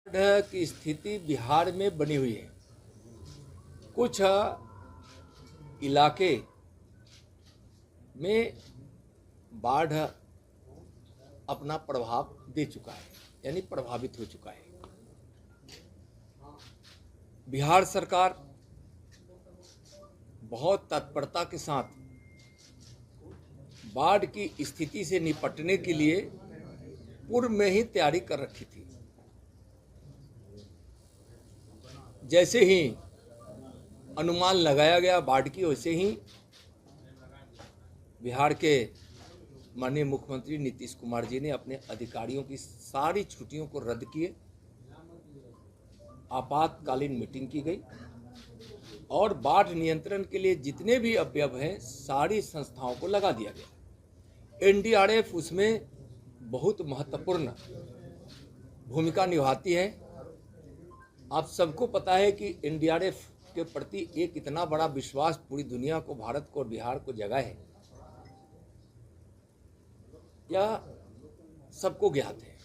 की स्थिति बिहार में बनी हुई है। कुछ इलाके में बाढ़ अपना प्रभाव दे चुका है, यानी प्रभावित हो चुका है। बिहार सरकार बहुत तत्परता के साथ बाढ़ की स्थिति से निपटने के लिए पूर्व में ही तैयारी कर रखी थी। जैसे ही अनुमान लगाया गया बाढ़ की, वैसे ही बिहार के माननीय मुख्यमंत्री नीतीश कुमार जी ने अपने अधिकारियों की सारी छुट्टियों को रद्द किए। आपातकालीन मीटिंग की गई और बाढ़ नियंत्रण के लिए जितने भी अवयव हैं सारी संस्थाओं को लगा दिया गया। एनडीआरएफ उसमें बहुत महत्वपूर्ण भूमिका निभाती है। आप सबको पता है कि एनडीआरएफ के प्रति एक इतना बड़ा विश्वास पूरी दुनिया को, भारत को और बिहार को जगा है, यह सबको ज्ञात है।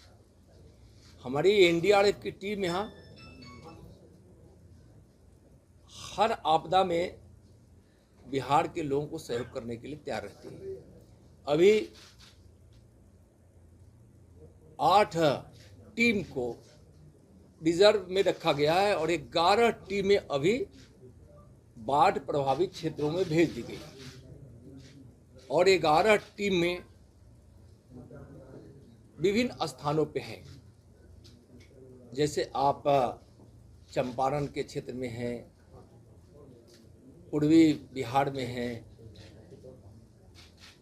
हमारी एनडीआरएफ की टीम यहाँ हर आपदा में बिहार के लोगों को सहयोग करने के लिए तैयार रहती है। अभी 8 टीम को रिजर्व में रखा गया है और 11 टीमें अभी बाढ़ प्रभावित क्षेत्रों में भेज दी गई और 11 टीम में विभिन्न स्थानों पे हैं। जैसे आप चंपारण के क्षेत्र में हैं, पूर्वी बिहार में हैं।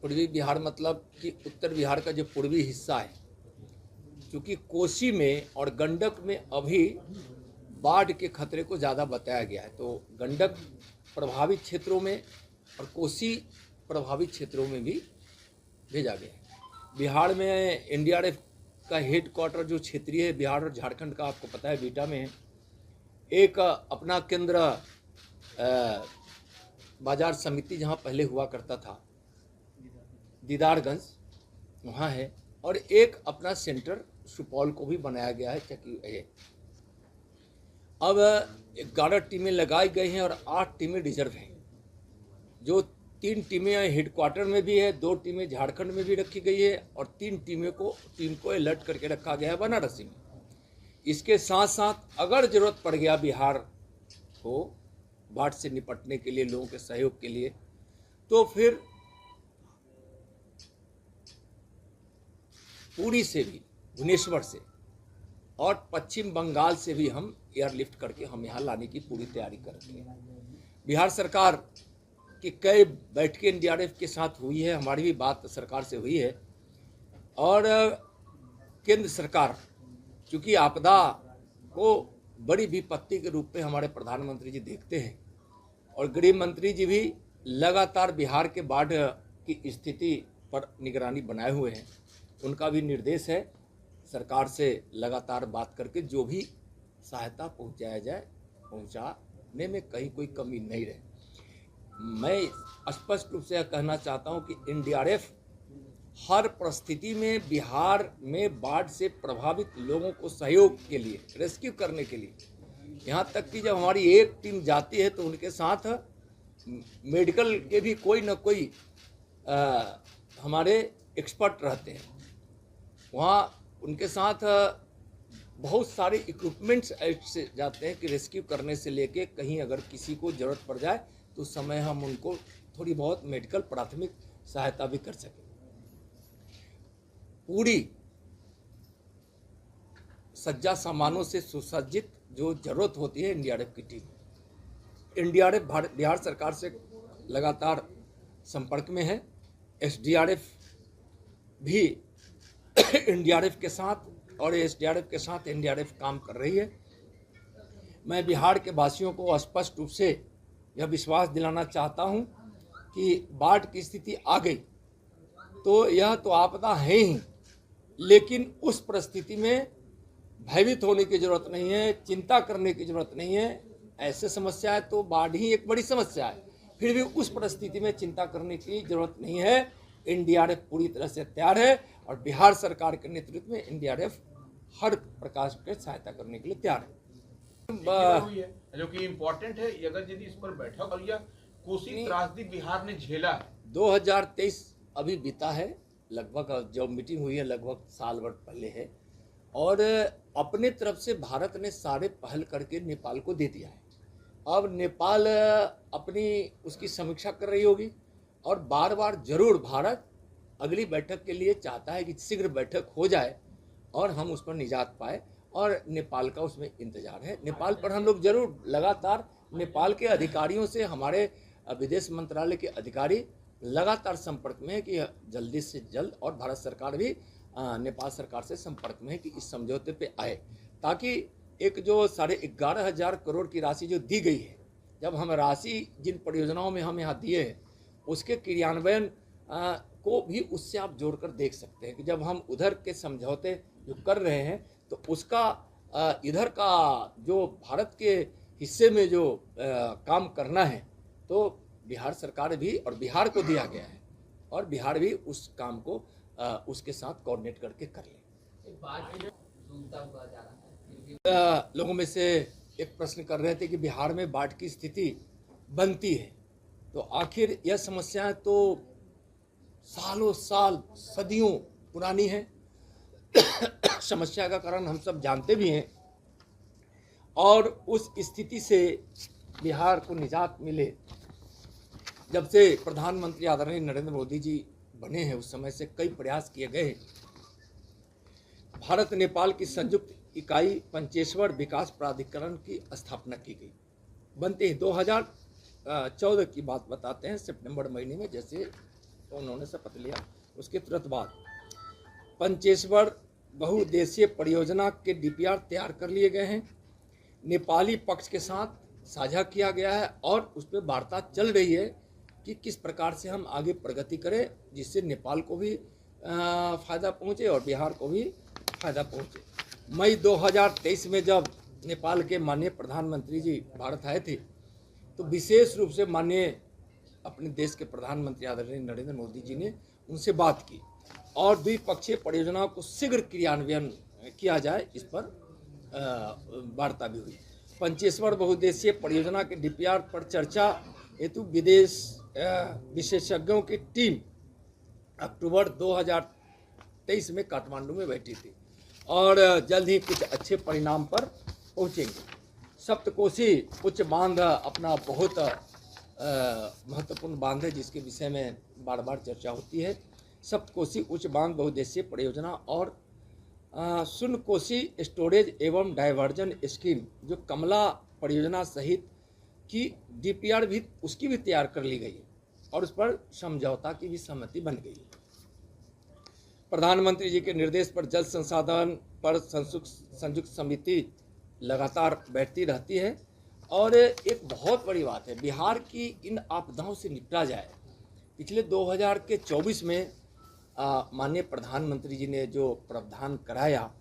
पूर्वी बिहार मतलब कि उत्तर बिहार का जो पूर्वी हिस्सा है, क्योंकि कोसी में और गंडक में अभी बाढ़ के खतरे को ज़्यादा बताया गया है, तो गंडक प्रभावित क्षेत्रों में और कोसी प्रभावित क्षेत्रों में भी भेजा गया है। बिहार में एनडीआरएफ का हेडक्वार्टर जो क्षेत्रीय है, बिहार और झारखंड का आपको पता है, बीटा में है। एक अपना केंद्र बाजार समिति जहाँ पहले हुआ करता था, दीदारगंज, वहाँ है। और एक अपना सेंटर सुपौल को भी बनाया गया है, चकी है। अब 11 टीमें लगाई गई हैं और 8 टीमें रिजर्व हैं। जो 3 टीमें हेडक्वार्टर में भी है, 2 टीमें झारखंड में भी रखी गई है और 3 टीम को अलर्ट करके रखा गया है बनारसी में। इसके साथ साथ अगर जरूरत पड़ गया बिहार को बाढ़ से निपटने के लिए, लोगों के सहयोग के लिए, तो फिर पुरी से भी, भुवनेश्वर से और पश्चिम बंगाल से भी हम एयरलिफ्ट करके हम यहाँ लाने की पूरी तैयारी कर रहे हैं। बिहार सरकार की कई बैठकें एनडीआरएफ के साथ हुई है, हमारी भी बात सरकार से हुई है। और केंद्र सरकार, चूँकि आपदा को बड़ी विपत्ति के रूप में हमारे प्रधानमंत्री जी देखते हैं और गृह मंत्री जी भी लगातार बिहार के बाढ़ की स्थिति पर निगरानी बनाए हुए हैं। उनका भी निर्देश है सरकार से लगातार बात करके जो भी सहायता पहुंचाया जाए, पहुंचाने में कहीं कोई कमी नहीं रहे। मैं स्पष्ट रूप से यह कहना चाहता हूं कि एनडीआरएफ हर परिस्थिति में बिहार में बाढ़ से प्रभावित लोगों को सहयोग के लिए, रेस्क्यू करने के लिए, यहाँ तक कि जब हमारी एक टीम जाती है तो उनके साथ मेडिकल के भी कोई न कोई हमारे एक्सपर्ट रहते हैं। वहाँ उनके साथ बहुत सारे इक्विपमेंट्स ऐसे जाते हैं कि रेस्क्यू करने से लेके कहीं अगर किसी को ज़रूरत पड़ जाए तो उस समय हम उनको थोड़ी बहुत मेडिकल प्राथमिक सहायता भी कर सकें। पूरी सज्जा सामानों से सुसज्जित जो जरूरत होती है एनडीआरएफ की टीम, एनडीआरएफ बिहार सरकार से लगातार संपर्क में है। एसडीआरएफ भी एनडीआरएफ के साथ और एसडीआरएफ के साथ एनडीआरएफ काम कर रही है। मैं बिहार के वासियों को स्पष्ट रूप से यह विश्वास दिलाना चाहता हूं कि बाढ़ की स्थिति आ गई तो यह तो आपदा है ही, लेकिन उस परिस्थिति में भयभीत होने की जरूरत नहीं है, चिंता करने की जरूरत नहीं है। ऐसे समस्या है तो बाढ़ ही एक बड़ी समस्या है, फिर भी उस परिस्थिति में चिंता करने की जरूरत नहीं है। एनडीआरएफ पूरी तरह से तैयार है और बिहार सरकार के नेतृत्व में एनडीआरएफ हर प्रकार से सहायता करने के लिए तैयार है। हुई है जो कि इम्पोर्टेंट है, अगर यदि इस पर बैठक और या कोसी त्रासदी बिहार ने झेला है। 2023 अभी बीता है, लगभग जो मीटिंग हुई है लगभग साल भर पहले है, और अपने तरफ से भारत ने सारे पहल करके नेपाल को दे दिया है। अब नेपाल अपनी उसकी समीक्षा कर रही होगी और बार बार जरूर भारत अगली बैठक के लिए चाहता है कि शीघ्र बैठक हो जाए और हम उस पर निजात पाए, और नेपाल का उसमें इंतजार है। नेपाल पर हम लोग जरूर लगातार नेपाल के अधिकारियों से, हमारे विदेश मंत्रालय के अधिकारी लगातार संपर्क में है कि जल्दी से जल्द, और भारत सरकार भी नेपाल सरकार से संपर्क में है कि इस समझौते पे आए, ताकि एक जो 11,500 करोड़ की राशि जो दी गई है, जब हम राशि जिन परियोजनाओं में हम यहाँ दिए हैं उसके क्रियान्वयन को भी उससे आप जोड़कर देख सकते हैं कि जब हम उधर के समझौते जो कर रहे हैं तो उसका इधर का जो भारत के हिस्से में जो काम करना है तो बिहार सरकार भी और बिहार को दिया गया है, और बिहार भी उस काम को उसके साथ कोऑर्डिनेट करके कर ले। लोगों में से एक प्रश्न कर रहे थे कि बिहार में बाढ़ की स्थिति बनती है, तो आखिर यह समस्या तो सालों साल सदियों पुरानी है। समस्या का कारण हम सब जानते भी हैं, और उस स्थिति से बिहार को निजात मिले जब से प्रधानमंत्री आदरणीय नरेंद्र मोदी जी बने हैं, उस समय से कई प्रयास किए गए। भारत नेपाल की संयुक्त इकाई पंचेश्वर विकास प्राधिकरण की स्थापना की गई। बनते ही 2014 की बात बताते हैं, सितंबर महीने में जैसे उन्होंने शपथ लिया, उसके तुरंत बाद पंचेश्वर बहुउद्देशीय परियोजना के डीपीआर तैयार कर लिए गए हैं, नेपाली पक्ष के साथ साझा किया गया है, और उस पर वार्ता चल रही है कि किस प्रकार से हम आगे प्रगति करें जिससे नेपाल को भी फ़ायदा पहुंचे और बिहार को भी फ़ायदा पहुंचे। मई 2023 में जब नेपाल के माननीय प्रधानमंत्री जी भारत आए थे तो विशेष रूप से माननीय अपने देश के प्रधानमंत्री आदरणीय नरेंद्र मोदी जी ने उनसे बात की और द्विपक्षीय परियोजनाओं को शीघ्र क्रियान्वयन किया जाए, इस पर वार्ता भी हुई। पंचेश्वर बहुउद्देशीय परियोजना के डीपीआर पर चर्चा हेतु विशेषज्ञों की टीम अक्टूबर 2023 में काठमांडू में बैठी थी और जल्द ही कुछ अच्छे परिणाम पर पहुंचेंगे। सप्तकोशी उच्च बांध अपना बहुत महत्वपूर्ण बांध है जिसके विषय में बार बार चर्चा होती है। सप्तकोशी उच्च बांध बहुउद्देशीय परियोजना और सुनकोशी स्टोरेज एवं डाइवर्जन स्कीम जो कमला परियोजना सहित की डीपीआर भी उसकी भी तैयार कर ली गई है और उस पर समझौता की भी सहमति बन गई है। प्रधानमंत्री जी के निर्देश पर जल संसाधन पर संयुक्त समिति लगातार बैठती रहती है और एक बहुत बड़ी बात है, बिहार की इन आपदाओं से निपटा जाए। पिछले 2024 में माननीय प्रधानमंत्री जी ने जो प्रावधान कराया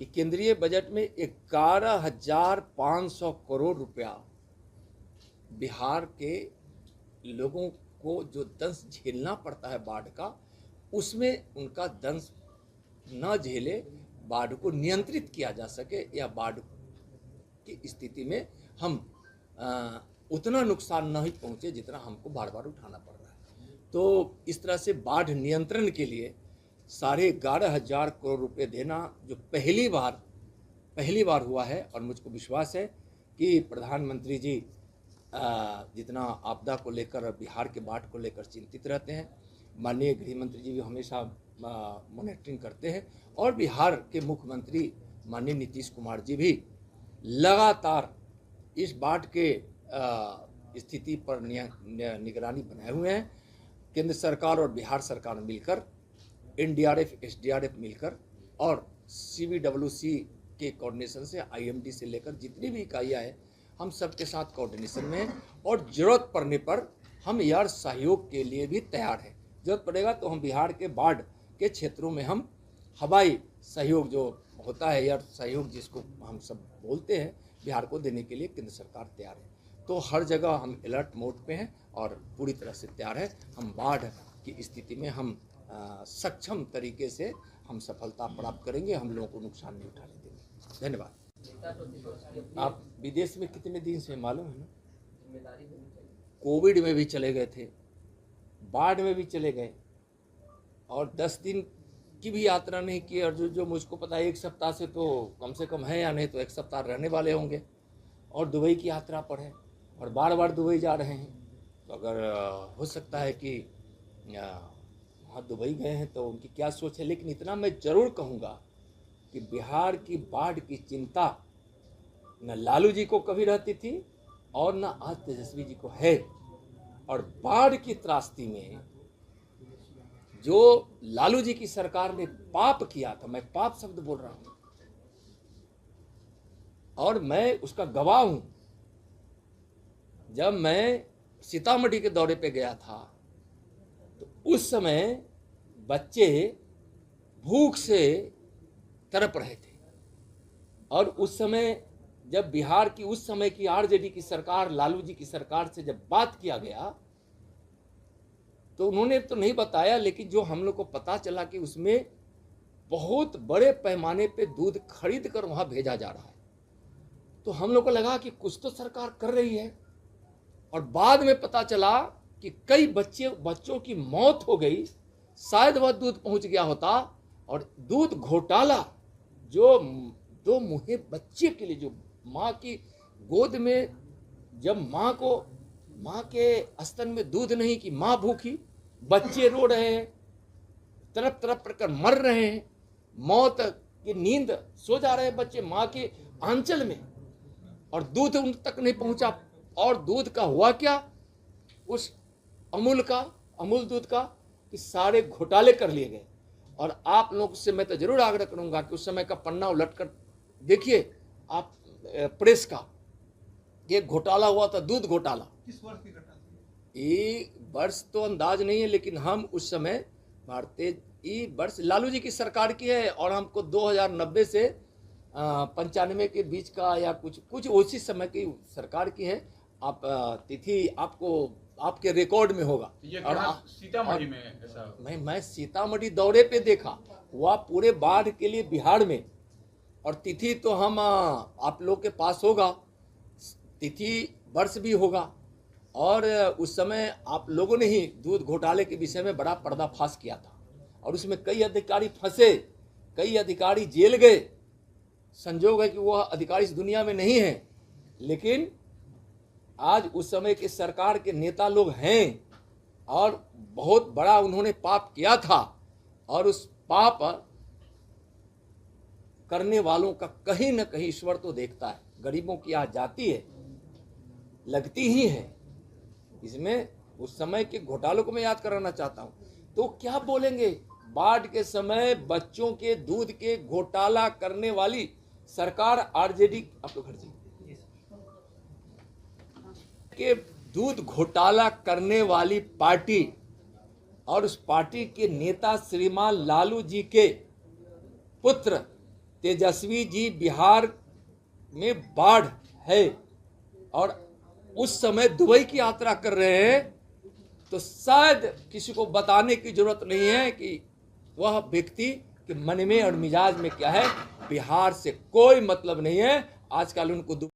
कि केंद्रीय बजट में 11,500 करोड़ रुपया बिहार के लोगों को जो दंश झेलना पड़ता है बाढ़ का, उसमें उनका दंश न झेले, बाढ़ को नियंत्रित किया जा सके या बाढ़ की स्थिति में हम उतना नुकसान नहीं पहुंचे जितना हमको बार बार उठाना पड़ रहा है। तो इस तरह से बाढ़ नियंत्रण के लिए 11,500 करोड़ रुपए देना जो पहली बार हुआ है, और मुझको विश्वास है कि प्रधानमंत्री जी जितना आपदा को लेकर, बिहार के बाढ़ को लेकर चिंतित रहते हैं, माननीय गृह मंत्री जी भी हमेशा मॉनिटरिंग करते हैं और बिहार के मुख्यमंत्री माननीय नीतीश कुमार जी भी लगातार इस बाढ़ के स्थिति पर निगरानी बनाए हुए हैं। केंद्र सरकार और बिहार सरकार मिलकर, एनडीआरएफ, एसडीआरएफ मिलकर और सीबीडब्ल्यूसी के कोऑर्डिनेशन से, आईएमडी से लेकर जितनी भी इकाइयाँ हैं, हम सबके साथ कोऑर्डिनेशन में हैं और ज़रूरत पड़ने पर हम यार सहयोग के लिए भी तैयार हैं। जरूरत पड़ेगा तो हम बिहार के बाढ़ के क्षेत्रों में हम हवाई सहयोग जो होता है, यार सहयोग जिसको हम सब बोलते हैं, बिहार को देने के लिए केंद्र सरकार तैयार है। तो हर जगह हम अलर्ट मोड पे हैं और पूरी तरह से तैयार है। हम बाढ़ की स्थिति में हम सक्षम तरीके से हम सफलता प्राप्त करेंगे, हम लोगों को नुकसान नहीं उठाने देंगे। धन्यवाद। आप विदेश में कितने दिन से मालूम है ना? कोविड में भी चले गए थे, बाढ़ में भी चले गए, और 10 दिन की भी यात्रा नहीं की। और जो मुझको पता है 1 सप्ताह से तो कम से कम है, या नहीं तो 1 सप्ताह रहने वाले होंगे, और दुबई की यात्रा पर है और बार बार दुबई जा रहे हैं। तो अगर हो सकता है कि वहाँ दुबई गए हैं तो उनकी क्या सोच है। लेकिन इतना मैं ज़रूर कहूँगा कि बिहार की बाढ़ की चिंता न लालू जी को कभी रहती थी और न आज तेजस्वी जी को है। और बाढ़ की त्रासदी में जो लालू जी की सरकार ने पाप किया था, मैं पाप शब्द बोल रहा हूं और मैं उसका गवाह हूं। जब मैं सीतामढ़ी के दौरे पे गया था तो उस समय बच्चे भूख से तड़प रहे थे, और उस समय जब बिहार की उस समय की आरजेडी की सरकार, लालू जी की सरकार से जब बात किया गया तो उन्होंने तो नहीं बताया, लेकिन जो हम लोग को पता चला कि उसमें बहुत बड़े पैमाने पे दूध खरीद कर वहां भेजा जा रहा है। तो हम लोग को लगा कि कुछ तो सरकार कर रही है, और बाद में पता चला कि कई बच्चों की मौत हो गई। शायद वह दूध पहुंच गया होता, और दूध घोटाला जो दो मुहे बच्चे के लिए, जो माँ की गोद में जब माँ के स्तन में दूध नहीं कि माँ भूखी, बच्चे रो रहे हैं, तड़प तड़प कर मर रहे हैं, मौत की नींद सो जा रहे हैं बच्चे माँ के आंचल में, और दूध उन तक नहीं पहुंचा। और दूध का हुआ क्या, उस अमूल दूध का, कि सारे घोटाले कर लिए गए। और आप लोग से मैं तो जरूर आग्रह करूंगा कि उस समय का पन्ना उलट कर देखिए आप प्रेस का, ये घोटाला हुआ था, दूध घोटाला। किस वर्ष की घटना थी? ये वर्ष तो अंदाज नहीं है, लेकिन हम उस समय ये वर्ष लालू जी की सरकार की है, और हमको 2090 से 95 के बीच का या कुछ उसी समय की सरकार की है। आप तिथि आपको आपके रिकॉर्ड में होगा। ये और सीतामढ़ी में ऐसा मैं सीतामढ़ी दौरे पे देखा हुआ पूरे बाढ़ के लिए बिहार में, और तिथि तो हम आप लोग के पास होगा, तिथि वर्ष भी होगा। और उस समय आप लोगों ने ही दूध घोटाले के विषय में बड़ा पर्दाफाश किया था, और उसमें कई अधिकारी फंसे, कई अधिकारी जेल गए। संजोग है कि वह अधिकारी इस दुनिया में नहीं है, लेकिन आज उस समय के सरकार के नेता लोग हैं, और बहुत बड़ा उन्होंने पाप किया था, और उस पाप करने वालों का कहीं न कहीं ईश्वर तो देखता है। गरीबों की आज जाती है, लगती ही है। इसमें उस समय के घोटालों को मैं याद कराना चाहता हूं। तो क्या बोलेंगे, बाढ़ के समय बच्चों के दूध के घोटाला करने वाली सरकार आरजेडी, आपको घर जी के दूध घोटाला करने वाली पार्टी, और उस पार्टी के नेता श्रीमान लालू जी के पुत्र तेजस्वी जी बिहार में बाढ़ है, और उस समय दुबई की यात्रा कर रहे हैं। तो शायद किसी को बताने की जरूरत नहीं है कि वह व्यक्ति के मन में और मिजाज में क्या है। बिहार से कोई मतलब नहीं है। आजकल उनको